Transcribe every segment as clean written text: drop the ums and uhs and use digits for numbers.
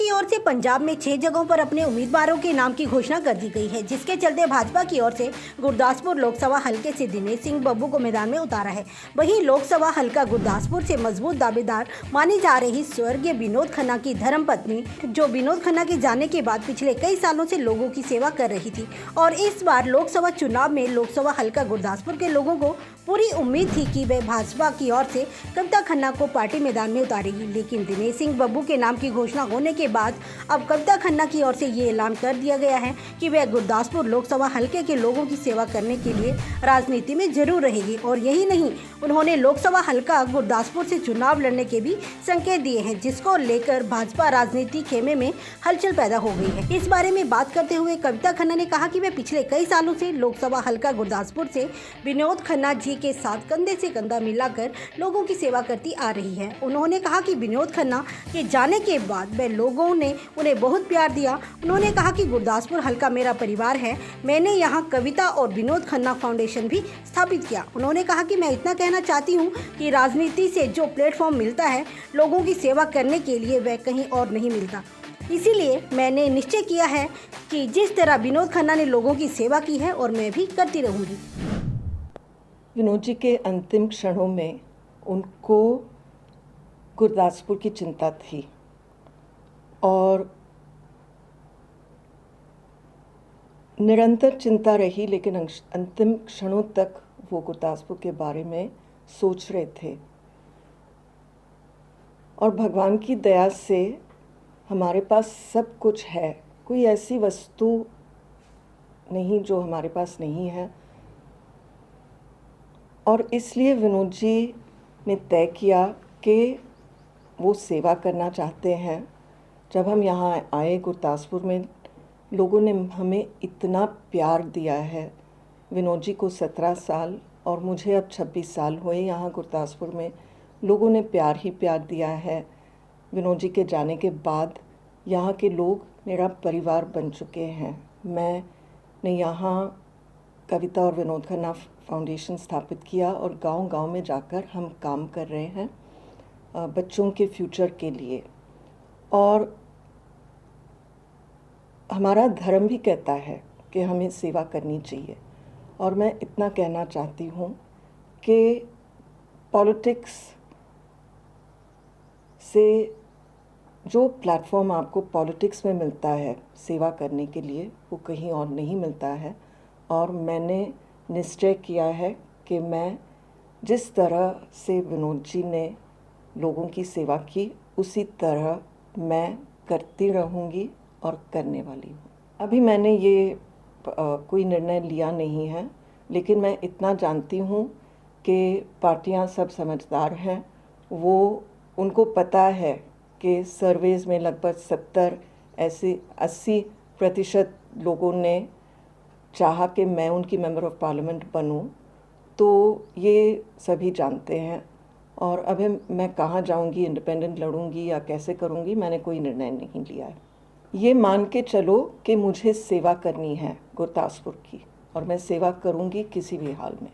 की ओर से पंजाब में 6 जगहों पर अपने उम्मीदवारों के नाम की घोषणा कर दी गई है, जिसके चलते भाजपा की ओर से गुरदासपुर लोकसभा हलके से दिनेश सिंह बब्बू को मैदान में उतारा है। वहीं लोकसभा हलका गुरदासपुर से मजबूत दावेदार मानी जा रही स्वर्गीय विनोद खन्ना की धर्मपत्नी, जो विनोद खन्ना के जाने के बाद पिछले कई सालों से लोगों की सेवा कर रही थी और इस बार लोकसभा चुनाव में लोकसभा हलका गुरदासपुर के लोगों को पूरी उम्मीद थी कि वह भाजपा की ओर से कविता खन्ना को पार्टी मैदान में उतारेगी। लेकिन दिनेश सिंह बब्बू के नाम की घोषणा होने के बाद अब कविता खन्ना की ओर से ये ऐलान कर दिया गया है कि वह गुरदासपुर लोकसभा हलके के लोगों की सेवा करने के लिए राजनीति में जरूर रहेगी। और यही नहीं, उन्होंने लोकसभा हलका गुरदासपुर से चुनाव लड़ने के भी संकेत दिए हैं, जिसको लेकर भाजपा राजनीति खेमे में हलचल पैदा हो गई है। इस बारे में बात करते हुए कविता खन्ना ने कहा कि वे पिछले कई सालों से लोकसभा हलका गुरदासपुर से विनोद खन्ना जी के साथ कंधे से कंधा मिलाकर लोगों की सेवा करती आ रही है। उन्होंने कहा कि विनोद खन्ना के जाने के बाद वह लोगों ने उन्हें बहुत प्यार दिया। उन्होंने कहा कि गुरदासपुर हलका मेरा परिवार है। मैंने यहाँ कविता और विनोद खन्ना फाउंडेशन भी स्थापित किया। उन्होंने कहा कि मैं इतना कहना चाहती हूँ कि राजनीति से जो प्लेटफॉर्म मिलता है लोगों की सेवा करने के लिए, वह कहीं और नहीं मिलता। इसीलिए मैंने निश्चय किया है कि जिस तरह विनोद खन्ना ने लोगों की सेवा की है और मैं भी करती रहूँगी। विनोद जी के अंतिम क्षणों में उनको गुरदासपुर की चिंता थी और निरंतर चिंता रही, लेकिन अंतिम क्षणों तक वो गुरदासपुर के बारे में सोच रहे थे। और भगवान की दया से हमारे पास सब कुछ है, कोई ऐसी वस्तु नहीं जो हमारे पास नहीं है। और इसलिए विनोद जी ने तय किया कि वो सेवा करना चाहते हैं। जब हम यहाँ आए गुरदासपुर में, लोगों ने हमें इतना प्यार दिया है। विनोद जी को 17 साल और मुझे अब 26 साल हुए यहाँ गुरदासपुर में। लोगों ने प्यार ही प्यार दिया है। विनोद जी के जाने के बाद यहाँ के लोग मेरा परिवार बन चुके हैं। मैंने यहाँ कविता और विनोद खन्ना फाउंडेशन स्थापित किया और गांव-गांव में जाकर हम काम कर रहे हैं बच्चों के फ्यूचर के लिए। और हमारा धर्म भी कहता है कि हमें सेवा करनी चाहिए। और मैं इतना कहना चाहती हूँ कि पॉलिटिक्स से जो प्लेटफॉर्म आपको पॉलिटिक्स में मिलता है सेवा करने के लिए, वो कहीं और नहीं मिलता है। और मैंने निश्चय किया है कि मैं जिस तरह से विनोद जी ने लोगों की सेवा की, उसी तरह मैं करती रहूँगी और करने वाली हूँ। अभी मैंने ये कोई निर्णय लिया नहीं है, लेकिन मैं इतना जानती हूँ कि पार्टियाँ सब समझदार हैं। उनको पता है कि सर्वेज़ में लगभग 80% लोगों ने चाहा कि मैं उनकी मेंबर ऑफ पार्लियामेंट बनूं, तो ये सभी जानते हैं। और अभी मैं कहाँ जाऊंगी, इंडिपेंडेंट लड़ूंगी या कैसे करूंगी, मैंने कोई निर्णय नहीं लिया है। ये मान के चलो कि मुझे सेवा करनी है गुरदासपुर की, और मैं सेवा करूंगी किसी भी हाल में।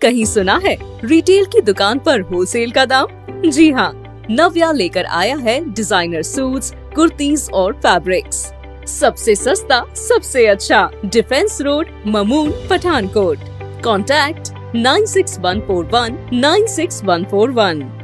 कहीं सुना है रिटेल की दुकान पर होलसेल का दाम? जी हाँ, नव्या लेकर आया है डिजाइनर सूट्स, कुर्तीज और फैब्रिक्स। सबसे सस्ता, सबसे अच्छा, defence road, Mamun, Pathankot. Contact 96141 96141।